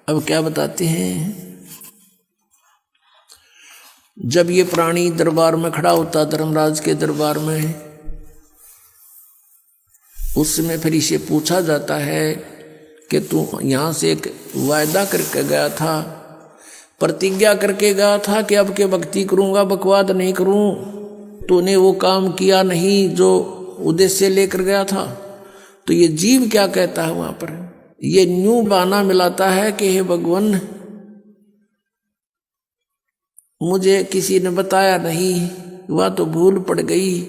अब क्या बताते हैं, जब ये प्राणी दरबार में खड़ा होता, धर्मराज के दरबार में, उसमें फिर इसे पूछा जाता है कि तू यहां से एक वायदा करके गया था, प्रतिज्ञा करके गया था कि अब के भक्ति करूंगा, बकवाद नहीं करूं, तूने वो काम किया नहीं जो उद्देश्य लेकर गया था। तो ये जीव क्या कहता है वहां पर, ये न्यू बहाना मिलाता है कि हे भगवान, मुझे किसी ने बताया नहीं, वह तो भूल पड़ गई,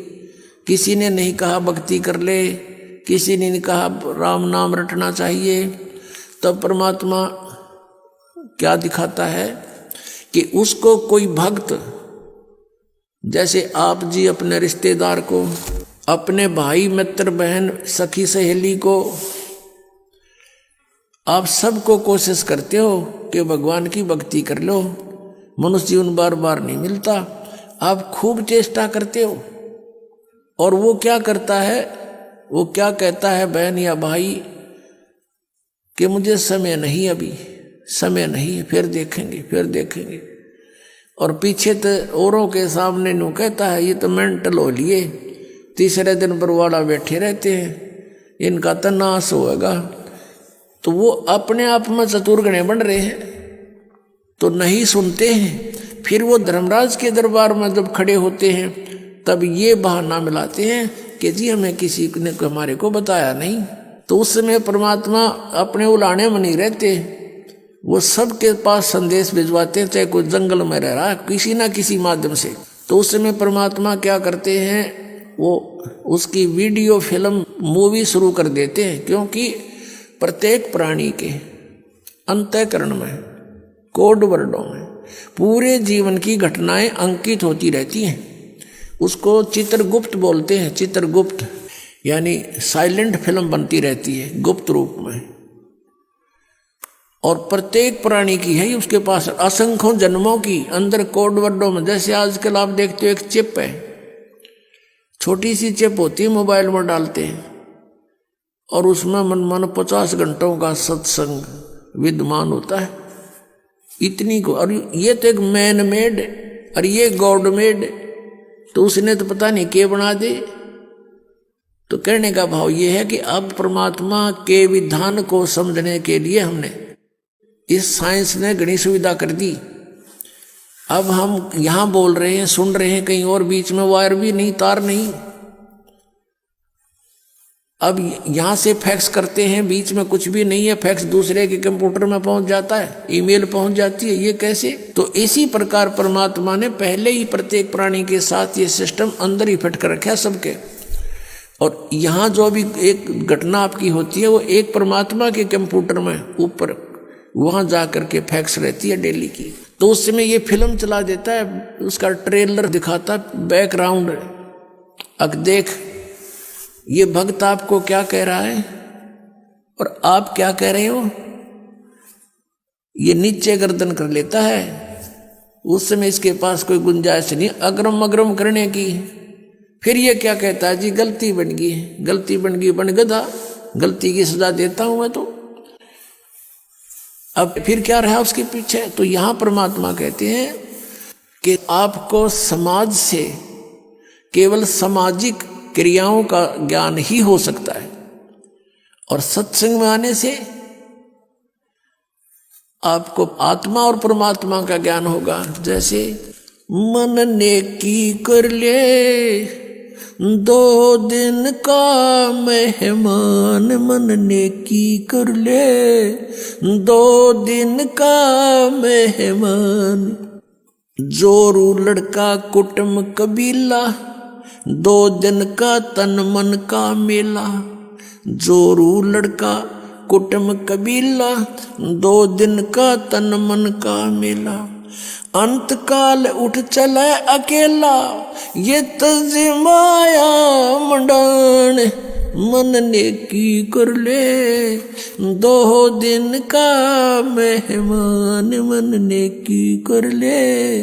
किसी ने नहीं कहा भक्ति कर ले, किसी ने नहीं कहा राम नाम रटना चाहिए। तब परमात्मा क्या दिखाता है कि उसको कोई भक्त, जैसे आप जी अपने रिश्तेदार को, अपने भाई मित्र बहन सखी सहेली को, आप सबको कोशिश करते हो कि भगवान की भक्ति कर लो, मनुष्य जीवन बार बार नहीं मिलता, आप खूब चेष्टा करते हो, और वो क्या करता है, वो क्या कहता है बहन या भाई कि मुझे समय नहीं, अभी समय नहीं, फिर देखेंगे फिर देखेंगे, और पीछे तो औरों के सामने नो कहता है ये तो मेंटल हो लिए, तीसरे दिन बरवाड़ा बैठे रहते हैं, इनका तो नाश होगा। तो वो अपने आप में चतुर्गणे बन रहे हैं, तो नहीं सुनते हैं। फिर वो धर्मराज के दरबार में जब खड़े होते हैं तब ये बहाना मिलाते हैं कि जी हमें किसी ने हमारे को बताया नहीं। तो उस समय परमात्मा अपने उलाने में नहीं रहते, वो सबके पास संदेश भिजवाते हैं, चाहे कोई जंगल में रह रहा है किसी ना किसी माध्यम से। तो उस समय परमात्मा क्या करते हैं, वो उसकी वीडियो फिल्म मूवी शुरू कर देते हैं, क्योंकि प्रत्येक प्राणी के अंतःकरण में, कोड वर्डों में पूरे जीवन की घटनाएं अंकित होती रहती हैं। उसको चित्रगुप्त बोलते हैं, चित्रगुप्त यानी साइलेंट फिल्म बनती रहती है गुप्त रूप में, और प्रत्येक प्राणी की है उसके पास असंख्यों जन्मों की अंदर कोड वर्डों में। जैसे आजकल आप देखते हो एक चिप है, छोटी सी चिप होती है, मोबाइल में डालते हैं और उसमें मन 50 घंटों का सत्संग विद्यमान होता है, इतनी को। और ये तो एक मैन मेड और ये गॉड मेड, तो उसने तो पता नहीं क्या बना दे। तो कहने का भाव ये है कि अब परमात्मा के विधान को समझने के लिए हमने इस साइंस ने घनी सुविधा कर दी। अब हम यहां बोल रहे हैं, सुन रहे हैं, कहीं और बीच में वायर भी नहीं, तार नहीं। अब यहां से फैक्स करते हैं, बीच में कुछ भी नहीं है, फैक्स दूसरे के कंप्यूटर में पहुंच जाता है, ईमेल पहुंच जाती है, ये कैसे? तो इसी प्रकार परमात्मा ने पहले ही प्रत्येक प्राणी के साथ ये सिस्टम अंदर ही फिट कर रखा है सबके। और यहां जो भी एक घटना आपकी होती है वो एक परमात्मा के कंप्यूटर में ऊपर वहां जा करके फैक्स रहती है डेली की। तो उस समय ये फिल्म चला देता है, उसका ट्रेलर दिखाता है, बैकग्राउंड। अब देख ये भक्त आपको क्या कह रहा है और आप क्या कह रहे हो, ये नीचे गर्दन कर लेता है। उस समय इसके पास कोई गुंजाइश नहीं अग्रम अग्रम करने की। फिर ये क्या कहता है, जी गलती बन गई, गलती बन गई, बन गधा, गलती की सजा देता हूं मैं। तो अब फिर क्या रहा उसके पीछे? तो यहां परमात्मा कहते हैं कि आपको समाज से केवल सामाजिक क्रियाओं का ज्ञान ही हो सकता है, और सत्संग में आने से आपको आत्मा और परमात्मा का ज्ञान होगा। जैसे मन नेकी कर ले 2 दिन का मेहमान, मन नेकी कर ले 2 दिन का मेहमान। जोरू लड़का कुटुंब कबीला 2 दिन का तन मन का मेला। जोरू लड़का कुटुंब कबीला 2 दिन का तन मन का मेला। अंत काल उठ चले अकेला ये तजिमाया मंडान। मन नेकी कर ले 2 दिन का मेहमान, मन नेकी कर ले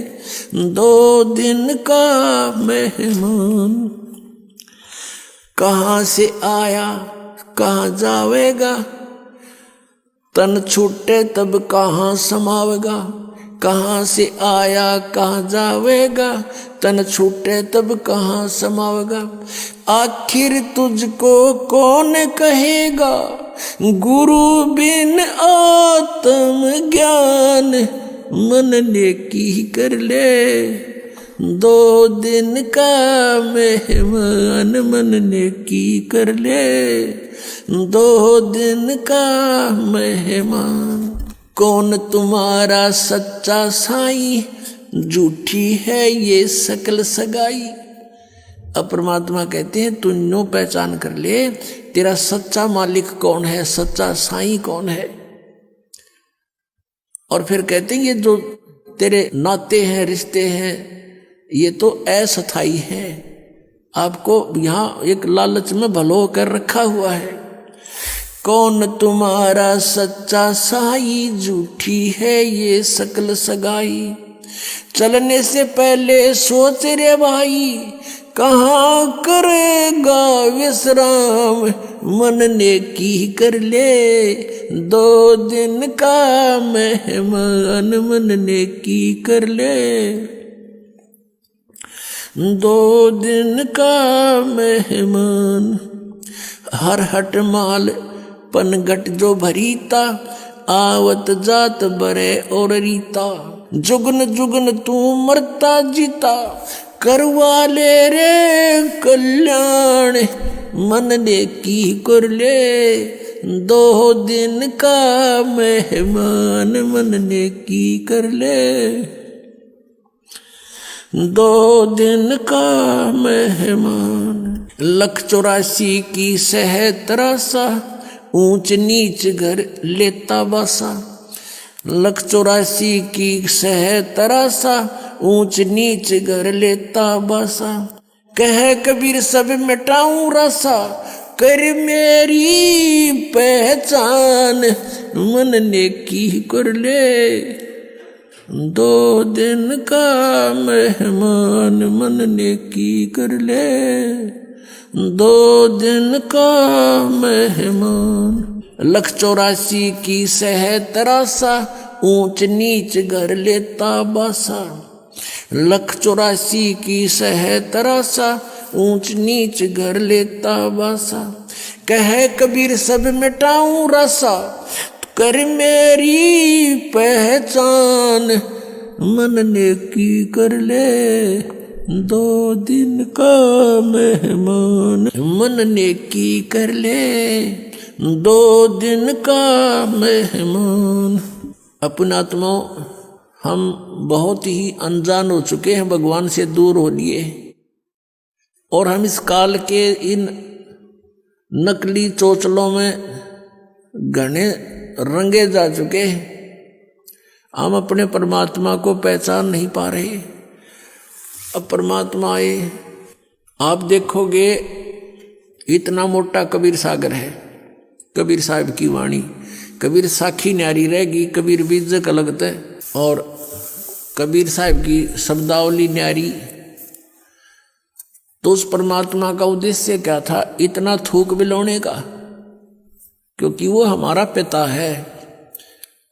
2 दिन का मेहमान। कहाँ से आया कहाँ जावेगा, तन छूटे तब कहाँ समावेगा, कहाँ से आया कहाँ जावेगा। तन छूटे तब कहाँ समावेगा, आखिर तुझको कौन कहेगा। गुरु बिन आत्म ज्ञान, मन ने की कर ले। 2 दिन का मेहमान, मन ने की कर ले। 2 दिन का मेहमान। कौन तुम्हारा सच्चा साईं, झूठी है ये सकल सगाई। अब परमात्मा कहते हैं तू नो पहचान कर ले, तेरा सच्चा मालिक कौन है, सच्चा साईं कौन है। और फिर कहते हैं ये जो तेरे नाते हैं, रिश्ते हैं, ये तो अस्थाई है। आपको यहाँ एक लालच में भलो कर रखा हुआ है। कौन तुम्हारा सच्चा साई, झूठी है ये सकल सगाई। चलने से पहले सोच रे भाई, कहाँ करेगा विश्राम। मन ने की कर ले, 2 दिन का मेहमान। मन ने की कर ले, 2 दिन का मेहमान। हर हट माल पनगट जो भरीता, आवत जात बरे और रीता। जुगन जुगन तू मरता जीता, करवा ले रे कल्याण। मन ने की कर ले, 2 दिन का मेहमान। मन ने की कर ले, 2 दिन का मेहमान। 184 की सह तरासा, ऊंच नीच घर लेता बासा। 184 की सह तरासा, ऊंच नीच घर लेता बासा। कह कबीर सब मिटाऊं रासा, कर मेरी पहचान। मन ने की कर ले, 2 दिन का मेहमान। मन ने की कर ले, 2 दिन का मेहमान। 184 की सह तरासा, ऊंच नीच घर लेता बासा। 184 की सह तरासा, ऊंच नीच घर लेता बासा। कह कबीर सब मिटाऊं रासा, कर मेरी पहचान। मन ने की कर ले, 2 दिन का मेहमान। मन ने की कर ले, 2 दिन का मेहमान। अपना आत्माओं, हम बहुत ही अनजान हो चुके हैं, भगवान से दूर हो लिए, और हम इस काल के इन नकली चोचलों में घने रंगे जा चुके हैं। हम अपने परमात्मा को पहचान नहीं पा रहे। अब परमात्मा आए, आप देखोगे इतना मोटा कबीर सागर है, कबीर साहब की वाणी। कबीर साखी न्यारी रहेगी, कबीर बीजक अलगत है, और कबीर साहब की शब्दावली न्यारी। तो उस परमात्मा का उद्देश्य क्या था इतना थूक बिलोने का? क्योंकि वो हमारा पिता है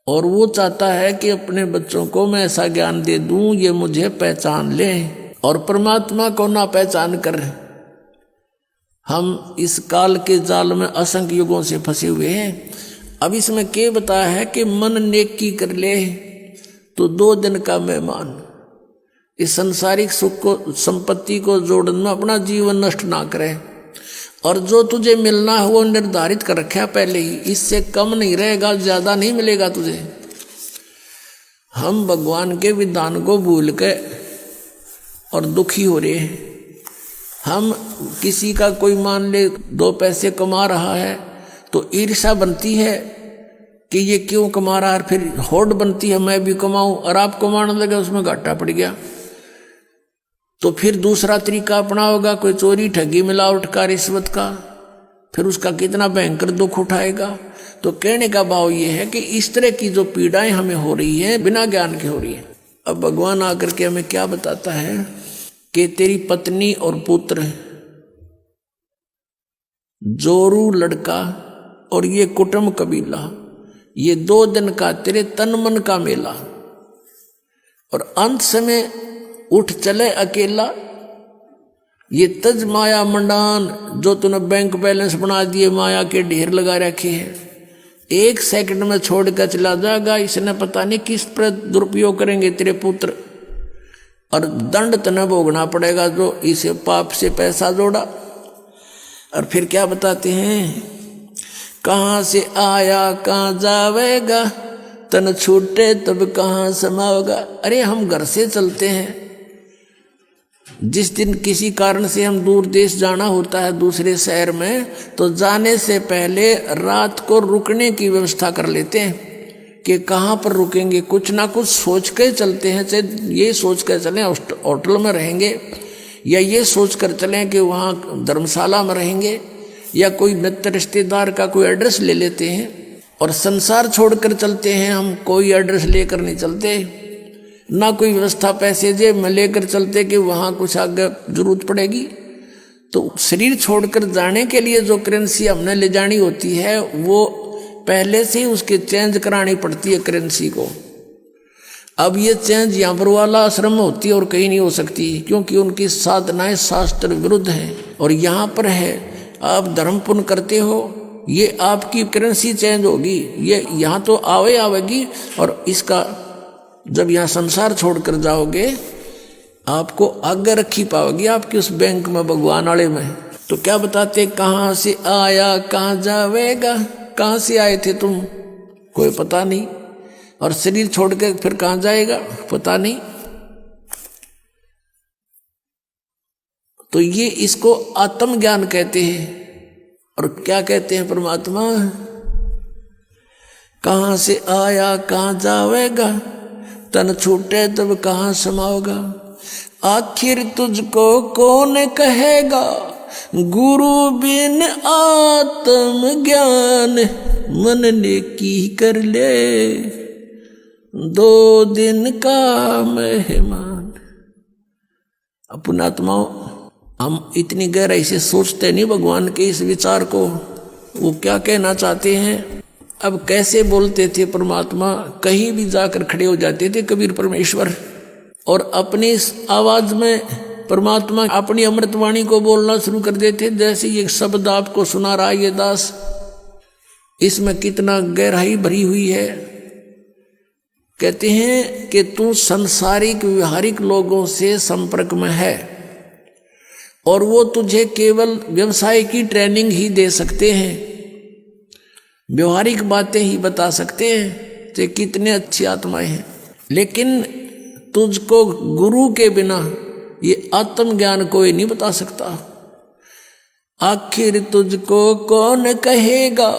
और वो चाहता है कि अपने बच्चों को मैं ऐसा ज्ञान दे दूं ये मुझे पहचान ले। और परमात्मा को ना पहचान कर हम इस काल के जाल में असंख्य युगों से फंसे हुए हैं। अब इसमें क्या बताया है कि मन नेकी कर ले तो 2 दिन का मेहमान। इस संसारिक सुख को, संपत्ति को जोड़ने में अपना जीवन नष्ट ना करे, और जो तुझे मिलना है वो निर्धारित कर रखा पहले ही, इससे कम नहीं रहेगा, ज्यादा नहीं मिलेगा तुझे। हम भगवान के विधान को भूल के और दुखी हो रहे हैं। हम किसी का कोई मान ले 2 पैसे कमा रहा है तो ईर्ष्या बनती है कि ये क्यों कमा रहा है, फिर होड़ बनती है मैं भी कमाऊं, और आप कमाने लगे उसमें घाटा पड़ गया तो फिर दूसरा तरीका अपना होगा, कोई चोरी ठगी मिलावट का, रिश्वत का, फिर उसका कितना भयंकर दुख उठाएगा। तो कहने का भाव ये है कि इस तरह की जो पीड़ाएं हमें हो रही है बिना ज्ञान के हो रही है। अब भगवान आकर के हमें क्या बताता है कि तेरी पत्नी और पुत्र, जोरू लड़का और ये कुटुंब कबीला, ये 2 दिन का तेरे तन मन का मेला, और अंत समय उठ चले अकेला। ये तज माया मंडान, जो तूने बैंक बैलेंस बना दिए, माया के ढेर लगा रखे हैं, 1 सेकंड में छोड़ कर चला जाएगा। इसने पता नहीं किस पर दुरुपयोग करेंगे तेरे पुत्र, और दंड तने भोगना पड़ेगा जो इसे पाप से पैसा जोड़ा। और फिर क्या बताते हैं, कहाँ से आया कहाँ जावेगा, तन छूटे तब कहाँ समाओगा। अरे हम घर से चलते हैं, जिस दिन किसी कारण से हम दूर देश जाना होता है दूसरे शहर में, तो जाने से पहले रात को रुकने की व्यवस्था कर लेते हैं कि कहाँ पर रुकेंगे। कुछ ना कुछ सोच के चलते हैं, चाहे ये सोच कर चलें होटल में रहेंगे, या ये सोच कर चलें कि वहाँ धर्मशाला में रहेंगे, या कोई मित्र रिश्तेदार का कोई एड्रेस ले लेते हैं। और संसार छोड़कर चलते हैं हम, कोई एड्रेस लेकर नहीं चलते, ना कोई व्यवस्था पैसे जेब में लेकर चलते कि वहाँ कुछ आगे जरूरत पड़ेगी। तो शरीर छोड़कर जाने के लिए जो करेंसी हमने ले जानी होती है, वो पहले से ही उसके चेंज करानी पड़ती है करेंसी को। अब ये चेंज यहाँ पर वाला आश्रम में होती है और कहीं नहीं हो सकती, क्योंकि उनकी साधनाएं शास्त्र विरुद्ध हैं। और यहाँ पर है, आप धर्म पुण्य करते हो, ये आपकी करेंसी चेंज होगी, ये यहाँ तो आवेगी, और इसका जब यहाँ संसार छोड़कर जाओगे आपको आगे रखी पाओगी आपकी उस बैंक में, भगवान वाले में। तो क्या बताते, कहाँ से आया कहाँ जावेगा। कहाँ से आए थे तुम, कोई पता नहीं, और शरीर छोड़ के फिर कहाँ जाएगा, पता नहीं। तो ये इसको आत्मज्ञान कहते हैं। और क्या कहते हैं परमात्मा, कहाँ से आया कहाँ जावेगा, तन छूटे तब कहाँ समाओगा। आखिर तुझको कौन कहेगा, गुरु बिन आत्म ज्ञान, मन ने की कर ले 2 दिन का मेहमान। पुण्यात्माओं, हम इतनी गहराई से सोचते नहीं भगवान के इस विचार को, वो क्या कहना चाहते हैं। अब कैसे बोलते थे परमात्मा, कहीं भी जाकर खड़े हो जाते थे कबीर परमेश्वर, और अपनी इस आवाज में परमात्मा अपनी अमृतवाणी को बोलना शुरू कर देते। जैसे ये शब्द आपको सुना रहा है ये दास, इसमें कितना गहराई भरी हुई है। कहते हैं कि तू संसारिक व्यवहारिक लोगों से संपर्क में है, और वो तुझे केवल व्यवसाय की ट्रेनिंग ही दे सकते हैं, व्यवहारिक बातें ही बता सकते हैं, तो कितने अच्छी आत्माएं हैं। लेकिन तुझको गुरु के बिना ये आत्मज्ञान कोई नहीं बता सकता। आखिर तुझको कौन कहेगा,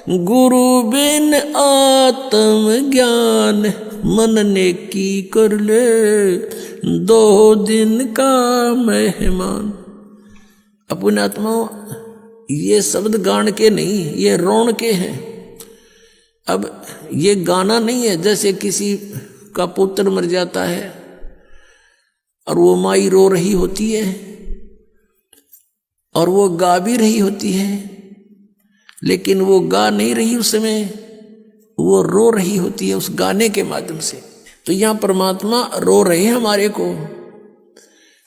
गुरु बिन आत्मज्ञान, मन ने की कर ले 2 दिन का मेहमान। अपने आत्माओं, ये शब्द गान के नहीं, ये रोण के हैं। अब ये गाना नहीं है, जैसे किसी का पुत्र मर जाता है और वो माई रो रही होती है और वो गा भी रही होती है, लेकिन वो गा नहीं रही उस समय, वो रो रही होती है उस गाने के माध्यम से। तो यहाँ परमात्मा रो रहे हैं हमारे को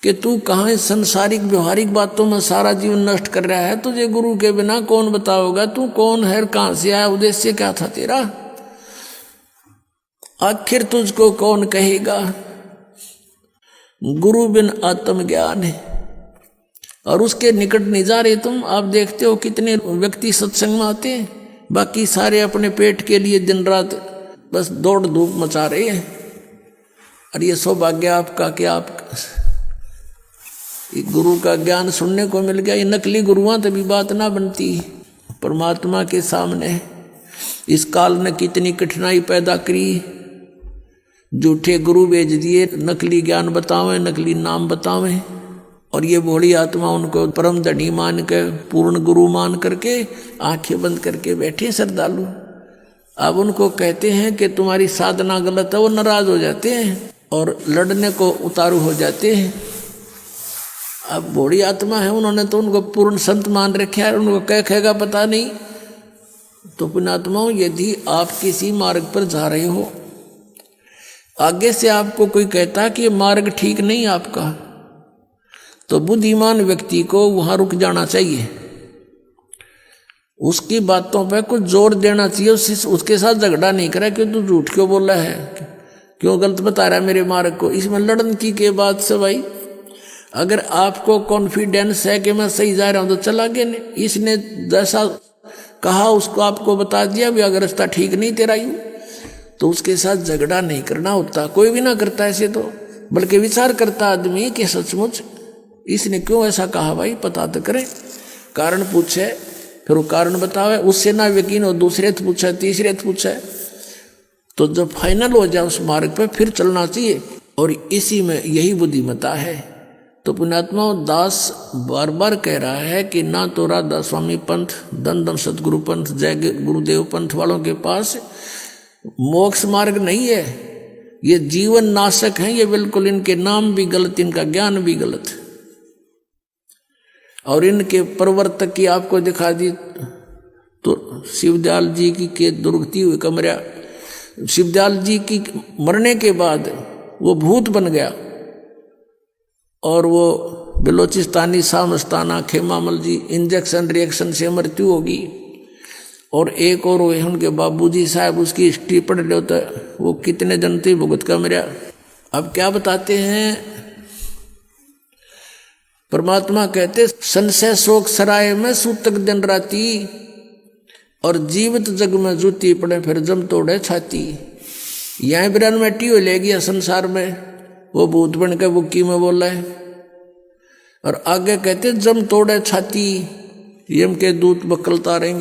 कि तू कहाँ संसारिक व्यवहारिक बातों में सारा जीवन नष्ट कर रहा है, तुझे गुरु के बिना कौन बताओगा, तू कौन है, कहाँ से आया, उद्देश्य क्या था तेरा। आखिर तुझको कौन कहेगा, गुरु बिन आत्मज्ञान है। और उसके निकट नहीं जा रहे तुम। आप देखते हो कितने व्यक्ति सत्संग में आते हैं, बाकी सारे अपने पेट के लिए दिन रात बस दौड़ धूप मचा रहे हैं। और ये सौभाग्य आपका कि आप गुरु का ज्ञान सुनने को मिल गया। ये नकली गुरुआं तभी बात ना बनती परमात्मा के सामने। इस काल ने कितनी कठिनाई पैदा करी, झूठे गुरु भेज दिए, नकली ज्ञान बतावें, नकली नाम बतावें, और ये भोली आत्मा उनको परम धनी मान के, पूर्ण गुरु मान करके आंखें बंद करके बैठे श्रद्धालु। अब उनको कहते हैं कि तुम्हारी साधना गलत है, वो नाराज हो जाते हैं और लड़ने को उतारू हो जाते हैं। अब भोली आत्मा है, उन्होंने तो उनको पूर्ण संत मान रखे है, उनको क्या कहेगा पता नहीं, तो पुण्यात्माओं, यदि आप किसी मार्ग पर जा रहे हो, आगे से आपको कोई कहता कि ये मार्ग ठीक नहीं आपका, तो बुद्धिमान व्यक्ति को वहां रुक जाना चाहिए, उसकी बातों पे कुछ जोर देना चाहिए, उसके साथ झगड़ा नहीं करा कि तू झूठ क्यों बोल रहा है, क्यों गलत बता रहा है मेरे मार्ग को। इसमें लड़न की बात से भाई, अगर आपको कॉन्फिडेंस है कि मैं सही जा रहा हूं तो चला गया, नहीं इसने जैसा कहा उसको आपको बता दिया भी, अगर रास्ता ठीक नहीं तेरा यूं, तो उसके साथ झगड़ा नहीं करना होता, कोई भी ना करता ऐसे तो, बल्कि विचार करता आदमी कि सचमुच इसने क्यों ऐसा कहा, भाई पता तो करें, कारण पूछे, फिर वो कारण बतावे, उससे ना यकीन हो दूसरे से पूछे, तीसरे से पूछे, तो जब फाइनल हो जाए उस मार्ग पर फिर चलना चाहिए। और इसी में यही बुद्धिमता है। तो पुण्यात्मा दास बार बार कह रहा है कि ना तो राधा स्वामी पंथ, दन दन सतगुरु पंथ, जय गुरुदेव पंथ वालों के पास मोक्ष मार्ग नहीं है, ये जीवन नाशक हैं, ये बिल्कुल, इनके नाम भी गलत, इनका ज्ञान भी गलत, और इनके प्रवर्तक की आपको दिखा दी तो शिवदयाल जी की के दुर्गति हुई कमरा, शिवदयाल जी की मरने के बाद वो भूत बन गया, और वो बलोचिस्तानी सामस्ताना खेमामल जी इंजेक्शन रिएक्शन से मृत्यु होगी। और एक और हुए उनके बाबूजी साहब, उसकी हिस्ट्री पढ़ लो तो वो कितने जन थे भुगत का मेरा। अब क्या बताते हैं परमात्मा, कहते संशय शोक सराय में सूतक दिन राती, और जीवित जग में जूती पड़े फिर जम तोड़े छाती। यहीं बिरान मैटी हो लेगी संसार में, वो भूत बन के बुक्की में बोला है। और आगे कहते जम तोड़े छाती, यम के दूत बकलता रहेंगे।